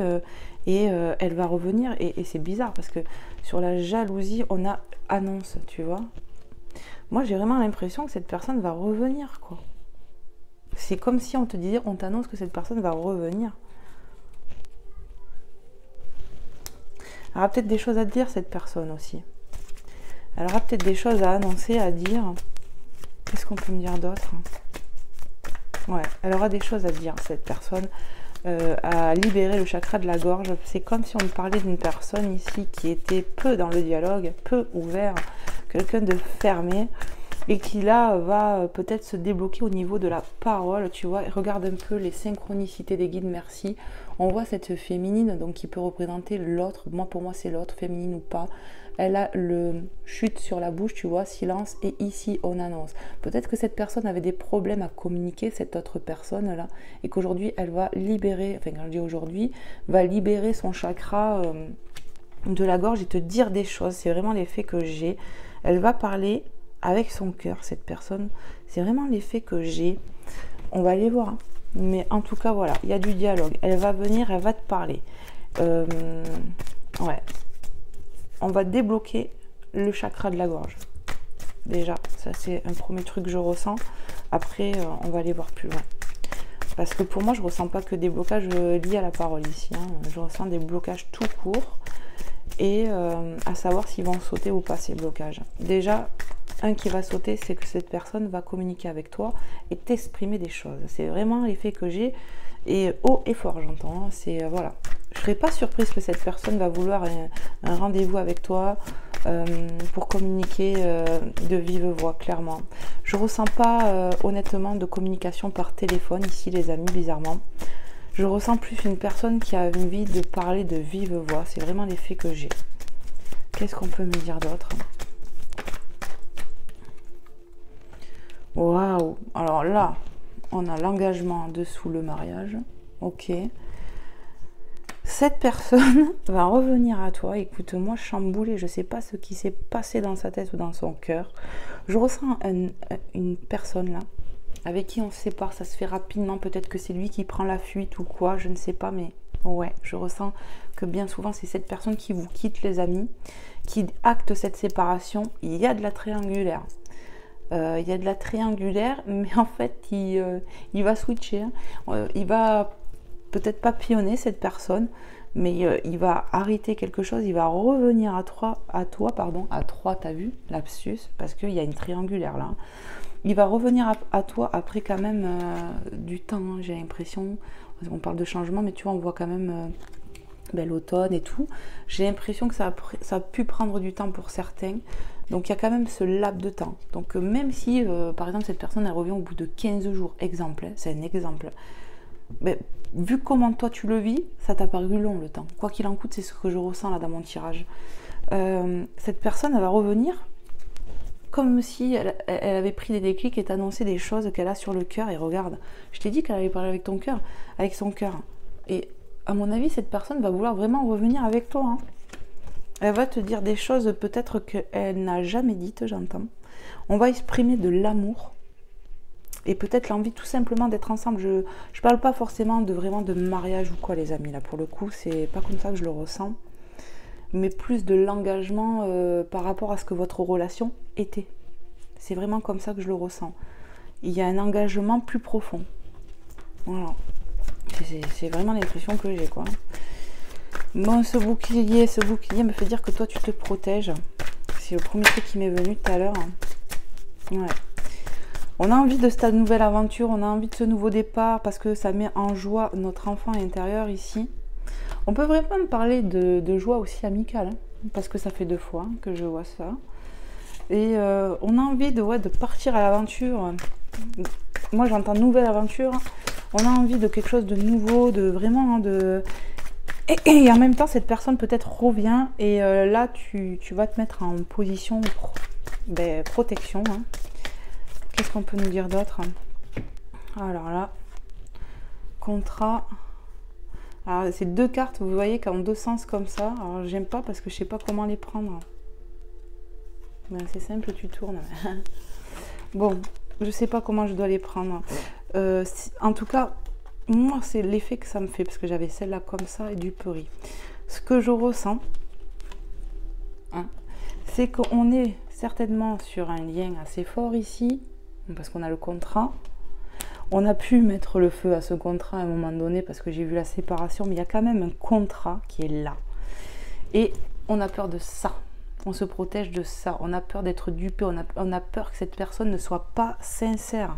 et elle va revenir. Et c'est bizarre parce que sur la jalousie, on a annonce, tu vois. Moi, j'ai vraiment l'impression que cette personne va revenir, quoi. C'est comme si on te disait, on t'annonce que cette personne va revenir. Elle aura peut-être des choses à te dire, cette personne aussi. Elle aura peut-être des choses à annoncer, à dire. Qu'est-ce qu'on peut me dire d'autre? Ouais, elle aura des choses à dire, cette personne, à libérer le chakra de la gorge. C'est comme si on parlait d'une personne ici qui était peu dans le dialogue, peu ouvert, quelqu'un de fermé, et qui là va peut-être se débloquer au niveau de la parole, tu vois. Regarde un peu les synchronicités des guides, merci. On voit cette féminine, donc qui peut représenter l'autre. Pour moi, c'est l'autre, féminine ou pas. Elle a le chute sur la bouche, tu vois, silence, et ici, on annonce. Peut-être que cette personne avait des problèmes à communiquer, cette autre personne-là, et qu'aujourd'hui, elle va libérer, enfin, quand je dis aujourd'hui, va libérer son chakra de la gorge et te dire des choses. C'est vraiment l'effet que j'ai. Elle va parler avec son cœur, cette personne. C'est vraiment l'effet que j'ai. On va aller voir. Hein. Mais en tout cas, voilà, il y a du dialogue. Elle va venir, elle va te parler. Ouais. On va débloquer le chakra de la gorge. Déjà, ça c'est un premier truc que je ressens. Après, on va aller voir plus loin. Parce que pour moi, je ne ressens pas que des blocages liés à la parole ici. Hein. Je ressens des blocages tout court. Et à savoir s'ils vont sauter ou pas ces blocages. Déjà, un qui va sauter, c'est que cette personne va communiquer avec toi et t'exprimer des choses. C'est vraiment l'effet que j'ai. Et haut et fort, j'entends. C'est voilà. Je ne serais pas surprise que cette personne va vouloir un rendez-vous avec toi pour communiquer de vive voix, clairement. Je ne ressens pas honnêtement de communication par téléphone ici, les amis, bizarrement. Je ressens plus une personne qui a envie de parler de vive voix. C'est vraiment l'effet que j'ai. Qu'est-ce qu'on peut me dire d'autre? Waouh! Alors là, on a l'engagement dessous le mariage. Ok. Cette personne va revenir à toi. Écoute-moi, chamboulée. Je ne sais pas ce qui s'est passé dans sa tête ou dans son cœur. Je ressens une personne là, avec qui on se sépare. Ça se fait rapidement. Peut-être que c'est lui qui prend la fuite ou quoi. Je ne sais pas, mais ouais, je ressens que bien souvent, c'est cette personne qui vous quitte, les amis, qui acte cette séparation. Il y a de la triangulaire. Il y a de la triangulaire, mais en fait, il va switcher. Il va peut-être papillonner cette personne, mais il va arrêter quelque chose, il va revenir à toi, t'as vu, lapsus, parce qu'il y a une triangulaire là. Il va revenir à toi après quand même du temps, hein, j'ai l'impression. On parle de changement, mais tu vois, on voit quand même l'automne et tout. J'ai l'impression que ça a pu prendre du temps pour certains. Donc il y a quand même ce laps de temps. Donc même si, par exemple, cette personne, elle revient au bout de 15 jours, exemple, hein, c'est un exemple. Mais, vu comment toi tu le vis, ça t'a paru long le temps. Quoi qu'il en coûte, c'est ce que je ressens là dans mon tirage. Cette personne, elle va revenir comme si elle avait pris des déclics et t'annonçait des choses qu'elle a sur le cœur. Et regarde, je t'ai dit qu'elle allait parler avec ton cœur, avec son cœur. Et à mon avis, cette personne va vouloir vraiment revenir avec toi. Hein. Elle va te dire des choses peut-être qu'elle n'a jamais dites, j'entends. On va exprimer de l'amour. Et peut-être l'envie tout simplement d'être ensemble. Je ne parle pas forcément vraiment de mariage ou quoi, les amis. Là, pour le coup, c'est pas comme ça que je le ressens. Mais plus de l'engagement par rapport à ce que votre relation était. C'est vraiment comme ça que je le ressens. Il y a un engagement plus profond. Voilà. C'est vraiment l'impression que j'ai, quoi. Bon, ce bouclier me fait dire que toi, tu te protèges. C'est le premier truc qui m'est venu tout à l'heure. Ouais. On a envie de cette nouvelle aventure, on a envie de ce nouveau départ parce que ça met en joie notre enfant intérieur ici. On peut vraiment parler de joie aussi amicale, hein, parce que ça fait 2 fois que je vois ça. Et on a envie de partir à l'aventure. Moi j'entends nouvelle aventure. On a envie de quelque chose de nouveau, de vraiment de... Et en même temps cette personne peut-être revient et là tu vas te mettre en position protection. Hein. Qu'est-ce qu'on peut nous dire d'autre? Alors là, contrat. Alors c'est 2 cartes, vous voyez, qui ont 2 sens comme ça. Alors j'aime pas parce que je sais pas comment les prendre. Ben, c'est simple, tu tournes. Bon, je sais pas comment je dois les prendre. En tout cas, moi c'est l'effet que ça me fait parce que j'avais celle-là comme ça et du peri. Ce que je ressens, hein, c'est qu'on est certainement sur un lien assez fort ici. Parce qu'on a le contrat. On a pu mettre le feu à ce contrat à un moment donné parce que j'ai vu la séparation, mais il y a quand même un contrat qui est là. Et on a peur de ça. On se protège de ça. On a peur d'être dupé. On a peur que cette personne ne soit pas sincère.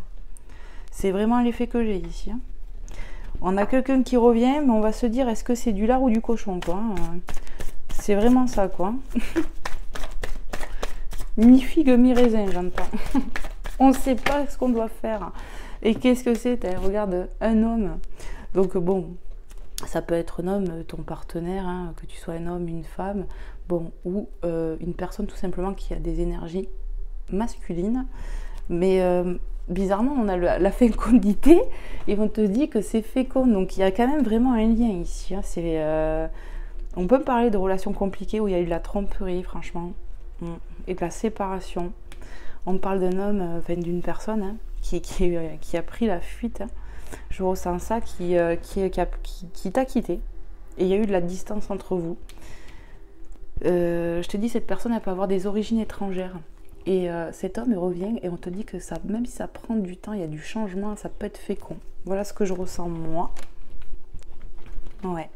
C'est vraiment l'effet que j'ai ici. Hein. On a quelqu'un qui revient, mais on va se dire, est-ce que c'est du lard ou du cochon, quoi. C'est vraiment ça, quoi. Mi-figue, mi-raisin, j'entends. On ne sait pas ce qu'on doit faire. Et qu'est-ce que c'est? Regarde, un homme. Donc bon, ça peut être un homme, ton partenaire, hein, que tu sois un homme, une femme, bon, ou une personne tout simplement qui a des énergies masculines. Mais bizarrement, on a la fécondité, et on te dit que c'est fécond. Donc il y a quand même vraiment un lien ici. Hein. On peut parler de relations compliquées où il y a eu de la tromperie, franchement, et de la séparation. On parle d'un homme, enfin d'une personne hein, qui a pris la fuite. Hein. Je ressens ça, qui t'a quitté. Et il y a eu de la distance entre vous. Je te dis, cette personne, elle peut avoir des origines étrangères. Et cet homme, il revient et on te dit que ça, même si ça prend du temps, il y a du changement, ça peut être fécond. Voilà ce que je ressens moi. Ouais.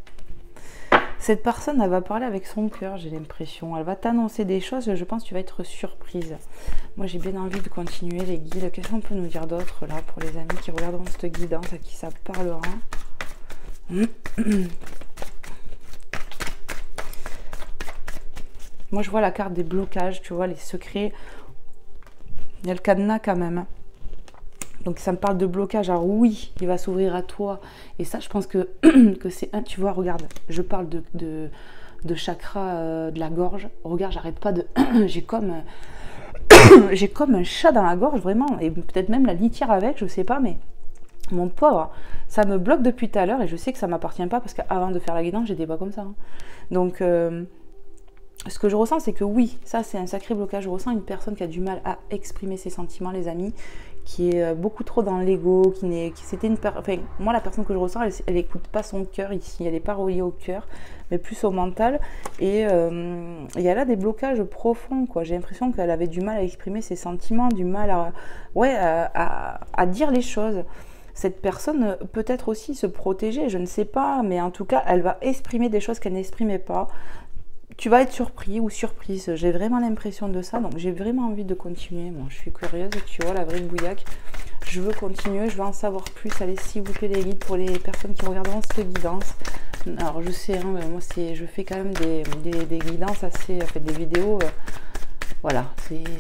Cette personne, elle va parler avec son cœur, j'ai l'impression. Elle va t'annoncer des choses, je pense que tu vas être surprise. Moi, j'ai bien envie de continuer les guides. Qu'est-ce qu'on peut nous dire d'autre, là, pour les amis qui regarderont cette guidance, à qui ça parlera? Moi, je vois la carte des blocages, tu vois, les secrets. Il y a le cadenas quand même. Donc, ça me parle de blocage. Alors oui, il va s'ouvrir à toi. Et ça, je pense que, c'est un... Tu vois, regarde, je parle de chakra de la gorge. Regarde, j'arrête pas de... J'ai comme un chat dans la gorge, vraiment. Et peut-être même la litière avec, je sais pas, mais... Mon pauvre, ça me bloque depuis tout à l'heure. Et je sais que ça m'appartient pas parce qu'avant de faire la guidance, j'étais pas comme ça. Hein. Donc... ce que je ressens, c'est que oui, ça c'est un sacré blocage. Je ressens une personne qui a du mal à exprimer ses sentiments, les amis, qui est beaucoup trop dans l'ego, enfin, moi la personne que je ressens, elle écoute pas son cœur ici, elle n'est pas reliée au cœur, mais plus au mental. Et elle a des blocages profonds, quoi. J'ai l'impression qu'elle avait du mal à exprimer ses sentiments, du mal à dire les choses. Cette personne peut-être aussi se protéger, je ne sais pas, mais en tout cas, elle va exprimer des choses qu'elle n'exprimait pas. Tu vas être surpris ou surprise, j'ai vraiment l'impression de ça, donc j'ai vraiment envie de continuer. Bon, je suis curieuse, tu vois, la vraie bouillaque. Je veux continuer, je veux en savoir plus. Allez, s'il vous plaît, les guides, pour les personnes qui regarderont cette guidance. Alors, je sais, hein, moi, je fais quand même des guidances assez, en fait, des vidéos, voilà,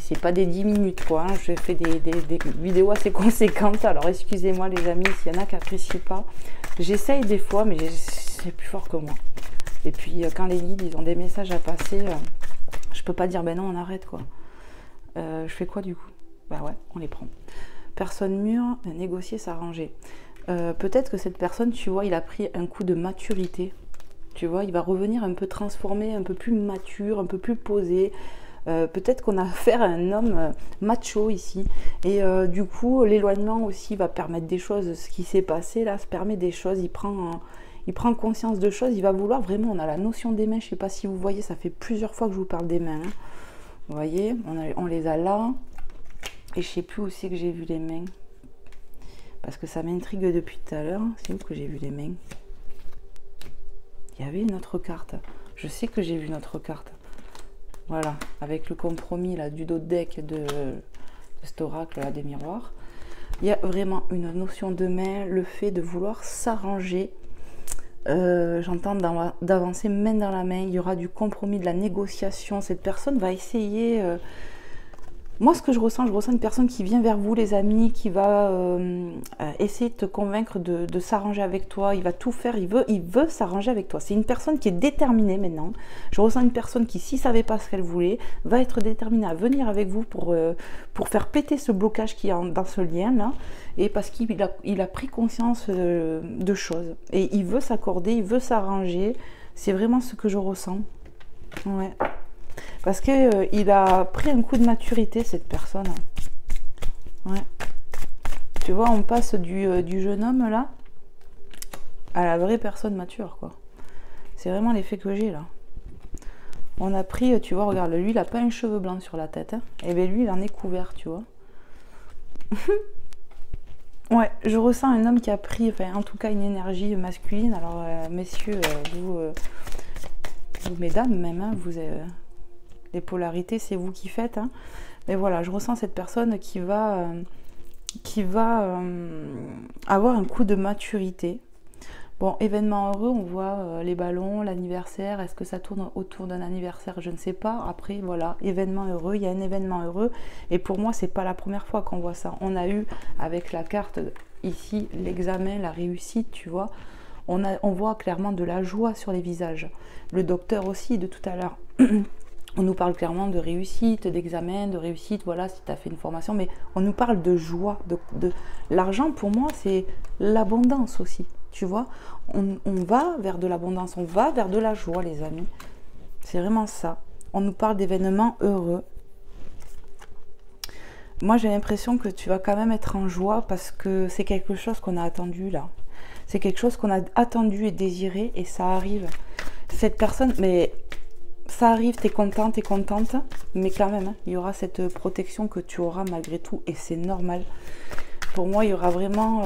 c'est pas des 10 minutes, quoi. Hein. Je fais des vidéos assez conséquentes, alors excusez-moi, les amis, s'il y en a qui n'apprécient pas. J'essaye des fois, mais c'est plus fort que moi. Et puis quand les guides ils ont des messages à passer, je peux pas dire ben non on arrête quoi. Je fais quoi du coup? Bah ouais, on les prend. Personne mûre, négocier, s'arranger. Peut-être que cette personne, tu vois, il a pris un coup de maturité. Tu vois, il va revenir un peu transformé, un peu plus mature, un peu plus posé. Peut-être qu'on a affaire à un homme macho ici. Et du coup, l'éloignement aussi va permettre des choses. Ce qui s'est passé là, ça permet des choses. Il prend conscience de choses, il va vouloir vraiment, on a la notion des mains, je ne sais pas si vous voyez, ça fait plusieurs fois que je vous parle des mains. Hein. Vous voyez, on les a là, et je ne sais plus où c'est que j'ai vu les mains. Parce que ça m'intrigue depuis tout à l'heure, c'est où que j'ai vu les mains? Il y avait une autre carte, je sais que j'ai vu une autre carte. Voilà, avec le compromis là, du dos de deck de cet oracle là, des miroirs. Il y a vraiment une notion de main, le fait de vouloir s'arranger. J'entends d'avancer main dans la main, il y aura du compromis, de la négociation, cette personne va essayer, moi ce que je ressens une personne qui vient vers vous les amis, qui va essayer de te convaincre de s'arranger avec toi, il va tout faire, il veut s'arranger avec toi, c'est une personne qui est déterminée maintenant, je ressens une personne qui s'il ne savait pas ce qu'elle voulait, va être déterminée à venir avec vous pour faire péter ce blocage qui est dans ce lien là, et parce qu'il a pris conscience de choses, et il veut s'accorder, il veut s'arranger, c'est vraiment ce que je ressens, ouais. Parce qu'il a pris un coup de maturité, cette personne. Ouais. Tu vois, on passe du jeune homme, là, à la vraie personne mature, quoi. C'est vraiment l'effet que j'ai, là. On a pris, tu vois, regarde, lui, il n'a pas un cheveu blanc sur la tête. Hein. Et bien, lui, il en est couvert, tu vois. Ouais, je ressens un homme qui a pris, enfin, en tout cas, une énergie masculine. Alors, messieurs, vous mesdames même, hein, les polarités, c'est vous qui faites. Hein. Mais voilà, je ressens cette personne qui va avoir un coup de maturité. Bon, événement heureux, on voit les ballons, l'anniversaire. Est-ce que ça tourne autour d'un anniversaire? Je ne sais pas. Après, voilà, événement heureux, il y a un événement heureux. Et pour moi, c'est pas la première fois qu'on voit ça. On a eu, avec la carte ici, l'examen, la réussite, tu vois. On voit clairement de la joie sur les visages. Le docteur aussi, de tout à l'heure. On nous parle clairement de réussite, d'examen, de réussite, voilà, si tu as fait une formation. Mais on nous parle de joie. L'argent, pour moi, c'est l'abondance aussi. Tu vois, on va vers de l'abondance, on va vers de la joie, les amis. C'est vraiment ça. On nous parle d'événements heureux. Moi, j'ai l'impression que tu vas quand même être en joie parce que c'est quelque chose qu'on a attendu là. C'est quelque chose qu'on a attendu et désiré et ça arrive. Cette personne, mais ça arrive, t'es contente, mais quand même, hein, il y aura cette protection que tu auras malgré tout et c'est normal. Pour moi, il y aura vraiment,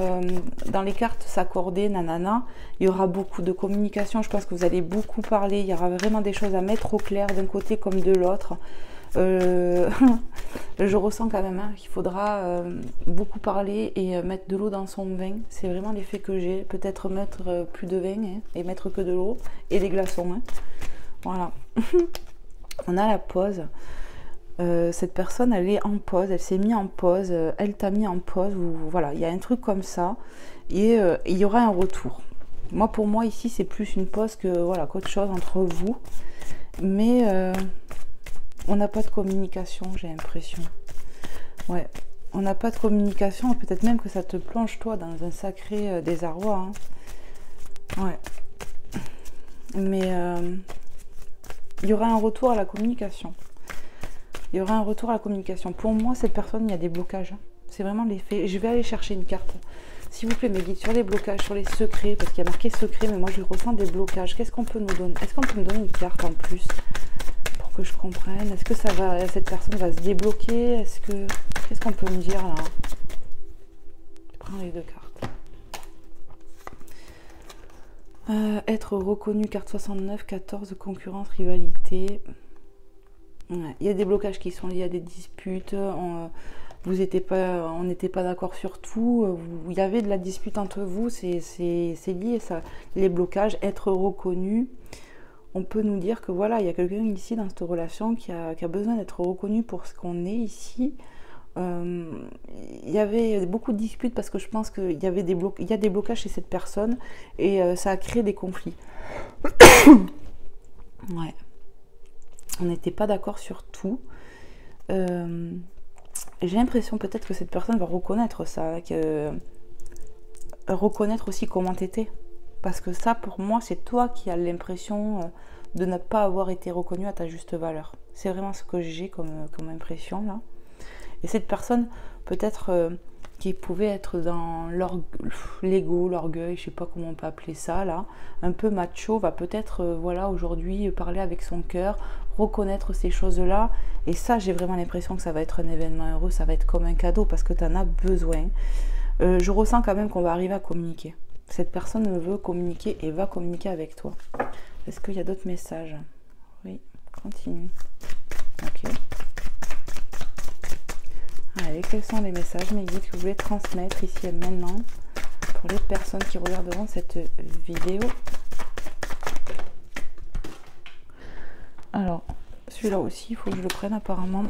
dans les cartes s'accorder, nanana, il y aura beaucoup de communication. Je pense que vous allez beaucoup parler. Il y aura vraiment des choses à mettre au clair d'un côté comme de l'autre. Je ressens quand même hein, qu'il faudra beaucoup parler et mettre de l'eau dans son vin. C'est vraiment l'effet que j'ai. Peut-être mettre plus de vin hein, et mettre que de l'eau et des glaçons. Hein. Voilà. On a la pause. Cette personne, elle est en pause, elle s'est mise en pause, elle t'a mis en pause, voilà, il y a un truc comme ça, et il y aura un retour. Moi, pour moi, ici, c'est plus une pause que, voilà, qu'autre chose entre vous, mais on n'a pas de communication, j'ai l'impression. Ouais, on n'a pas de communication, peut-être même que ça te plonge, toi, dans un sacré désarroi. Hein. Ouais. Mais il y aura un retour à la communication. Il y aura un retour à la communication. Pour moi, cette personne, il y a des blocages. C'est vraiment l'effet. Je vais aller chercher une carte. S'il vous plaît, mes guides, sur les blocages, sur les secrets, parce qu'il y a marqué secret, mais moi, je ressens des blocages. Qu'est-ce qu'on peut nous donner? Est-ce qu'on peut me donner une carte en plus pour que je comprenne? Est-ce que cette personne va se débloquer? Qu'est-ce qu'on peut me dire, là? Je prends les deux cartes. Être reconnu, carte 69, 14, concurrence, rivalité... Ouais. Il y a des blocages qui sont liés à des disputes, on n'était pas d'accord sur tout, il y avait de la dispute entre vous, c'est lié ça. Les blocages, être reconnu, on peut nous dire que voilà, il y a quelqu'un ici dans cette relation qui a besoin d'être reconnu pour ce qu'on est ici. Il y avait beaucoup de disputes parce que je pense qu'il y a des blocages chez cette personne et ça a créé des conflits. Ouais. On n'était pas d'accord sur tout. J'ai l'impression peut-être que cette personne va reconnaître ça, reconnaître aussi comment t'étais. Parce que ça, pour moi, c'est toi qui as l'impression de ne pas avoir été reconnu à ta juste valeur. C'est vraiment ce que j'ai comme impression là. Et cette personne, peut-être qui pouvait être dans l'ego, l'orgueil, je sais pas comment on peut appeler ça là, un peu macho, va peut-être voilà aujourd'hui parler avec son cœur, reconnaître ces choses-là. Et ça, j'ai vraiment l'impression que ça va être un événement heureux, ça va être comme un cadeau parce que tu en as besoin. Je ressens quand même qu'on va arriver à communiquer. Cette personne veut communiquer et va communiquer avec toi. Est-ce qu'il y a d'autres messages? Oui, continue. Ok. Allez, quels sont les messages, mes guides, que vous voulez transmettre ici et maintenant pour les personnes qui regarderont cette vidéo? Alors, celui-là aussi, il faut que je le prenne apparemment.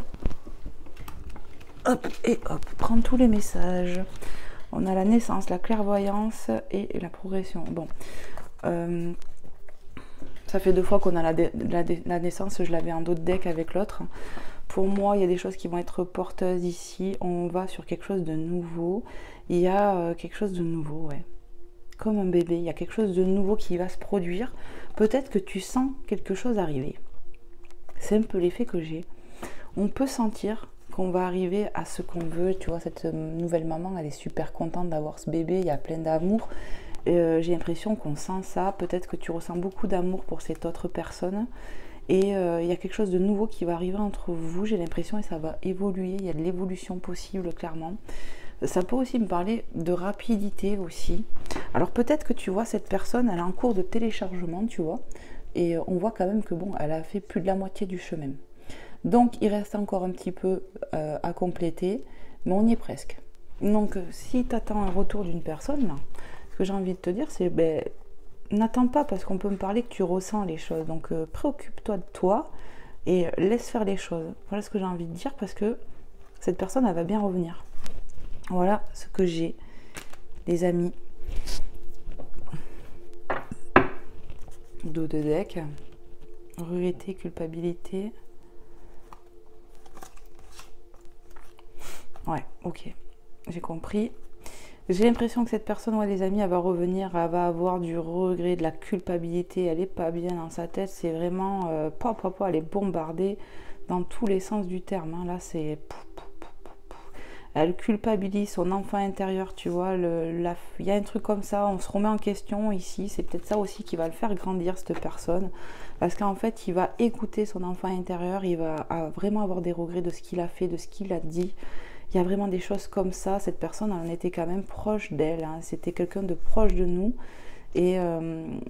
Hop, et hop, prendre tous les messages. On a la naissance, la clairvoyance et la progression. Bon, ça fait 2 fois qu'on a la naissance, je l'avais en d'autres decks avec l'autre. Pour moi, il y a des choses qui vont être porteuses ici. On va sur quelque chose de nouveau. Il y a quelque chose de nouveau, ouais. Comme un bébé, il y a quelque chose de nouveau qui va se produire. Peut-être que tu sens quelque chose arriver. C'est un peu l'effet que j'ai. On peut sentir qu'on va arriver à ce qu'on veut. Tu vois, cette nouvelle maman, elle est super contente d'avoir ce bébé. Il y a plein d'amour. J'ai l'impression qu'on sent ça. Peut-être que tu ressens beaucoup d'amour pour cette autre personne. Et il y a quelque chose de nouveau qui va arriver entre vous, j'ai l'impression, et ça va évoluer. Il y a de l'évolution possible, clairement. Ça peut aussi me parler de rapidité aussi. Alors peut-être que tu vois, cette personne, elle est en cours de téléchargement, tu vois, et on voit quand même que bon, elle a fait plus de la moitié du chemin. Donc il reste encore un petit peu à compléter, mais on y est presque. Donc si tu attends un retour d'une personne, là, ce que j'ai envie de te dire, c'est ben, n'attends pas, parce qu'on peut me parler que tu ressens les choses. Donc préoccupe-toi de toi et laisse faire les choses. Voilà ce que j'ai envie de dire, parce que cette personne, elle va bien revenir. Voilà ce que j'ai, les amis. Dos de deck, regretter, culpabilité. Ouais, ok, j'ai compris. J'ai l'impression que cette personne, ouais, les amis, elle va revenir, elle va avoir du regret, de la culpabilité, elle est pas bien dans sa tête, c'est vraiment, elle est bombardée dans tous les sens du terme, hein. Là, c'est... Elle culpabilise son enfant intérieur, tu vois, il y a un truc comme ça, on se remet en question ici, c'est peut-être ça aussi qui va le faire grandir, cette personne, parce qu'en fait, il va écouter son enfant intérieur, il va vraiment avoir des regrets de ce qu'il a fait, de ce qu'il a dit. Il y a vraiment des choses comme ça, cette personne, elle en était quand même proche d'elle, hein. C'était quelqu'un de proche de nous, et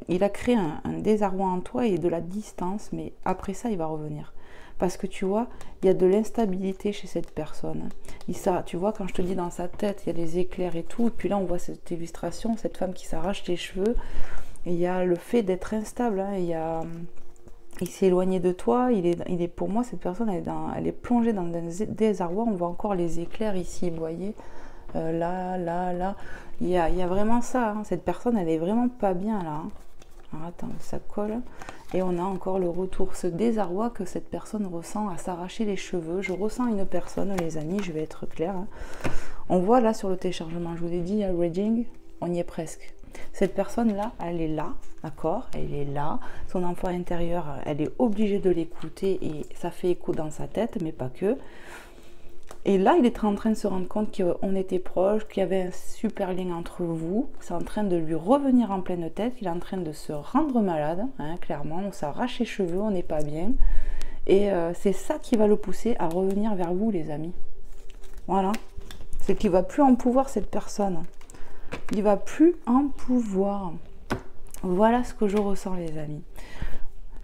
il a créé un désarroi en toi et de la distance, mais après ça, il va revenir. Parce que tu vois, il y a de l'instabilité chez cette personne. Et ça, tu vois, quand je te dis dans sa tête, il y a des éclairs et tout. Et puis là, on voit cette illustration, cette femme qui s'arrache les cheveux. Et il y a le fait d'être instable, hein. Il s'est éloigné de toi. Il est, pour moi, cette personne, elle est plongée dans un désarroi. On voit encore les éclairs ici, vous voyez. Là. Il y a vraiment ça, hein. Cette personne, elle est vraiment pas bien là, hein. Alors, attends, ça colle. Et on a encore le retour, ce désarroi que cette personne ressent à s'arracher les cheveux. Je ressens une personne, les amis, je vais être claire, hein. On voit là sur le téléchargement, je vous ai dit, reading, on y est presque. Cette personne-là, elle est là, d'accord? Elle est là. Son enfant intérieur, elle est obligée de l'écouter et ça fait écho dans sa tête, mais pas que. Et là, il est en train de se rendre compte qu'on était proches, qu'il y avait un super lien entre vous. C'est en train de lui revenir en pleine tête. Il est en train de se rendre malade, hein, clairement. On s'arrache les cheveux, on n'est pas bien. Et c'est ça qui va le pousser à revenir vers vous, les amis. Voilà. C'est qu'il ne va plus en pouvoir, cette personne. Il ne va plus en pouvoir. Voilà ce que je ressens, les amis.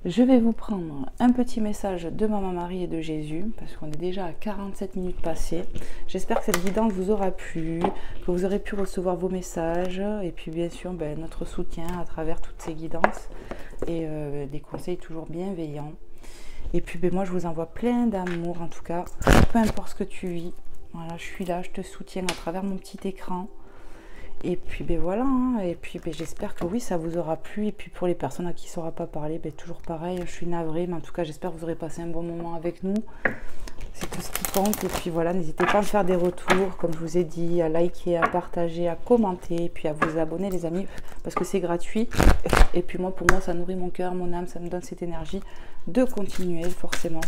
Je vais vous prendre un petit message de Maman Marie et de Jésus, parce qu'on est déjà à 47 minutes passées. J'espère que cette guidance vous aura plu, que vous aurez pu recevoir vos messages, et puis bien sûr notre soutien à travers toutes ces guidances, et des conseils toujours bienveillants. Et puis moi je vous envoie plein d'amour, en tout cas, peu importe ce que tu vis. Voilà, je suis là, je te soutiens à travers mon petit écran. Et puis voilà, hein. Et puis j'espère que oui, ça vous aura plu. Et puis pour les personnes à qui ça n'aura pas parlé, toujours pareil, je suis navrée, mais en tout cas j'espère que vous aurez passé un bon moment avec nous. C'est tout ce qui compte. Et puis voilà, n'hésitez pas à me faire des retours, comme je vous ai dit, à liker, à partager, à commenter, et puis à vous abonner, les amis, parce que c'est gratuit. Et puis pour moi, ça nourrit mon cœur, mon âme, ça me donne cette énergie de continuer, forcément.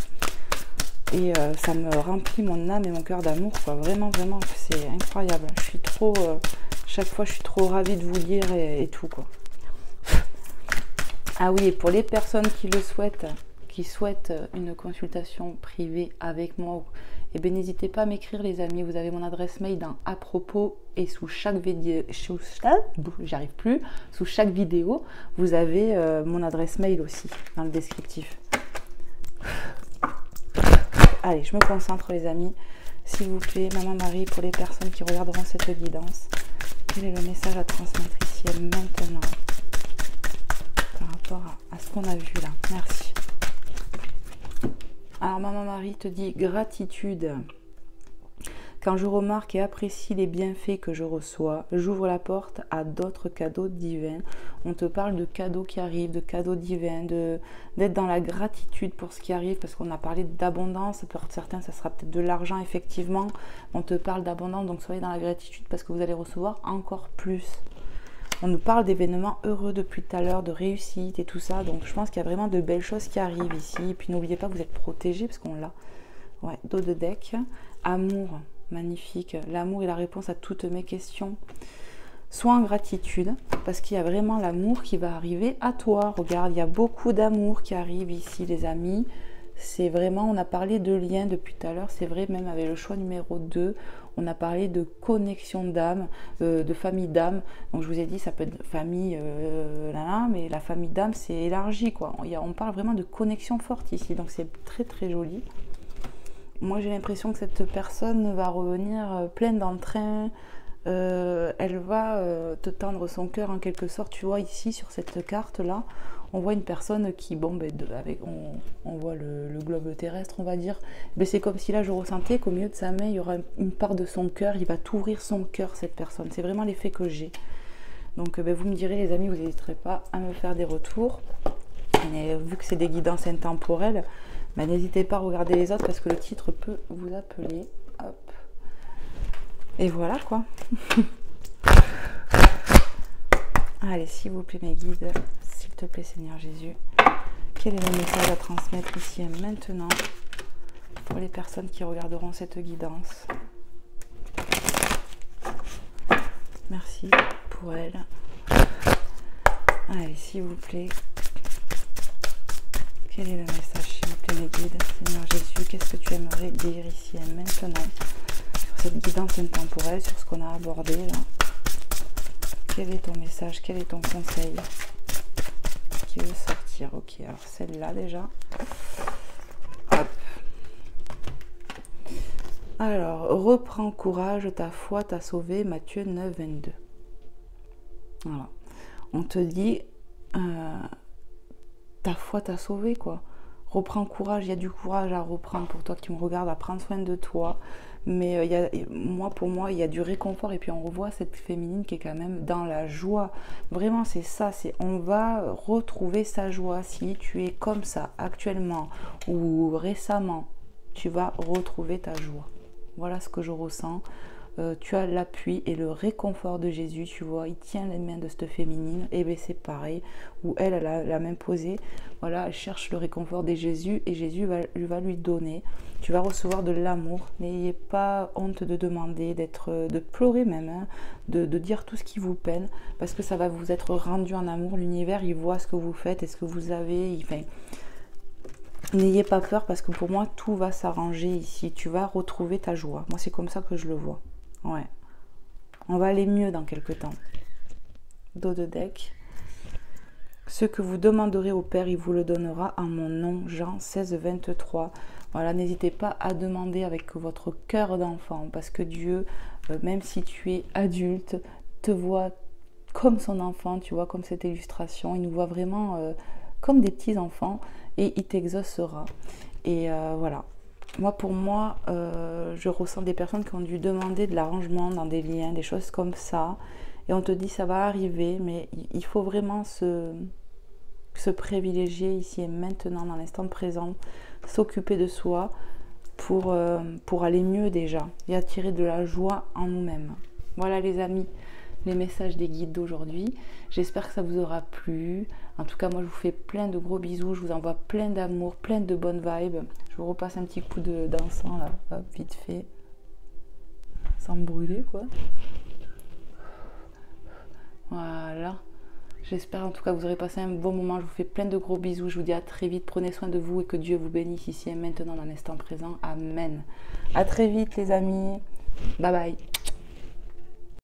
Et ça me remplit mon âme et mon cœur d'amour, quoi. Vraiment, c'est incroyable. Je suis trop... chaque fois, je suis trop ravie de vous lire et tout, quoi. Ah oui, et pour les personnes qui le souhaitent, qui souhaitent une consultation privée avec moi, eh bien, n'hésitez pas à m'écrire, les amis. Vous avez mon adresse mail dans à propos, et sous chaque vidéo, j'arrive plus, sous chaque vidéo, vous avez mon adresse mail aussi dans le descriptif. Allez, je me concentre, les amis. S'il vous plaît, Maman Marie, pour les personnes qui regarderont cette guidance, quel est le message à transmettre ici et maintenant par rapport à ce qu'on a vu là? Merci. Alors, Maman Marie te dit gratitude. Quand je remarque et apprécie les bienfaits que je reçois, j'ouvre la porte à d'autres cadeaux divins. On te parle de cadeaux qui arrivent, de cadeaux divins, d'être dans la gratitude pour ce qui arrive, parce qu'on a parlé d'abondance. Pour certains, ça sera peut-être de l'argent, effectivement. On te parle d'abondance, donc soyez dans la gratitude parce que vous allez recevoir encore plus. On nous parle d'événements heureux depuis tout à l'heure, de réussite et tout ça. Donc je pense qu'il y a vraiment de belles choses qui arrivent ici. Et puis n'oubliez pas que vous êtes protégés parce qu'on l'a. Ouais, dos de deck. Amour. Magnifique, l'amour est la réponse à toutes mes questions. Sois en gratitude, parce qu'il y a vraiment l'amour qui va arriver à toi. Regarde, il y a beaucoup d'amour qui arrive ici, les amis. c'est vraiment, on a parlé de lien depuis tout à l'heure, c'est vrai, même avec le choix numéro 2, on a parlé de connexion d'âme, de famille d'âme. Donc je vous ai dit, ça peut être famille, mais la famille d'âme, c'est élargi, quoi. On parle vraiment de connexion forte ici, donc c'est très très joli. Moi, j'ai l'impression que cette personne va revenir pleine d'entrain. Elle va te tendre son cœur en quelque sorte. Tu vois ici sur cette carte là, on voit une personne qui, bon, ben, on voit le globe terrestre, on va dire. Ben, c'est comme si là je ressentais qu'au milieu de sa main il y aura une part de son cœur. Il va t'ouvrir son cœur, cette personne. C'est vraiment l'effet que j'ai. Donc ben, vous me direz les amis, vous n'hésiterez pas à me faire des retours. Et vu que c'est des guidances intemporelles, ben, n'hésitez pas à regarder les autres parce que le titre peut vous appeler. Hop. Et voilà quoi. Allez, s'il vous plaît mes guides, s'il te plaît Seigneur Jésus, quel est le message à transmettre ici et maintenant pour les personnes qui regarderont cette guidance? Merci pour elle. Allez, s'il vous plaît, quel est le message s'il vous plaît mes guides? Seigneur Jésus, qu'est-ce que tu aimerais dire ici et maintenant sur cette guidance intemporelle, sur ce qu'on a abordé là? Quel est ton message? Quel est ton conseil qui veut sortir? Ok, alors celle-là déjà. Hop. Alors, reprends courage, ta foi t'a sauvé, Matthieu 9, 22. Voilà. On te dit, ta foi t'a sauvé, quoi. Reprends courage, il y a du courage à reprendre pour toi qui me regarde, à prendre soin de toi. Mais pour moi, il y a du réconfort. Et puis on revoit cette féminine qui est quand même dans la joie. Vraiment, c'est ça. On va retrouver sa joie. Si tu es comme ça actuellement ou récemment, tu vas retrouver ta joie. Voilà ce que je ressens. Tu as l'appui et le réconfort de Jésus, tu vois, il tient les mains de cette féminine, et bien c'est pareil, où elle a la main posée, voilà, elle cherche le réconfort de Jésus, et Jésus va lui donner, tu vas recevoir de l'amour, n'ayez pas honte de demander, de pleurer même, hein, de dire tout ce qui vous peine, parce que ça va vous être rendu en amour, l'univers, il voit ce que vous faites, et ce que vous avez, n'ayez pas peur, parce que pour moi, tout va s'arranger ici, tu vas retrouver ta joie, moi c'est comme ça que je le vois. Ouais, on va aller mieux dans quelques temps. Dos de deck. Ce que vous demanderez au Père, il vous le donnera en mon nom. Jean 16, 23. Voilà, n'hésitez pas à demander avec votre cœur d'enfant, parce que Dieu, même si tu es adulte, te voit comme son enfant, tu vois, comme cette illustration. Il nous voit vraiment comme des petits enfants et il t'exaucera. Et voilà. Pour moi, je ressens des personnes qui ont dû demander de l'arrangement dans des liens, des choses comme ça. Et on te dit ça va arriver, mais il faut vraiment se privilégier ici et maintenant, dans l'instant présent, s'occuper de soi pour aller mieux déjà et attirer de la joie en nous-mêmes. Voilà les amis, les messages des guides d'aujourd'hui. J'espère que ça vous aura plu. En tout cas, moi, je vous fais plein de gros bisous. Je vous envoie plein d'amour, plein de bonnes vibes. Je vous repasse un petit coup d'encens, là, hop, vite fait. Sans me brûler, quoi. Voilà. J'espère en tout cas que vous aurez passé un bon moment. Je vous fais plein de gros bisous. Je vous dis à très vite. Prenez soin de vous et que Dieu vous bénisse ici et maintenant dans l'instant présent. Amen. À très vite, les amis. Bye bye.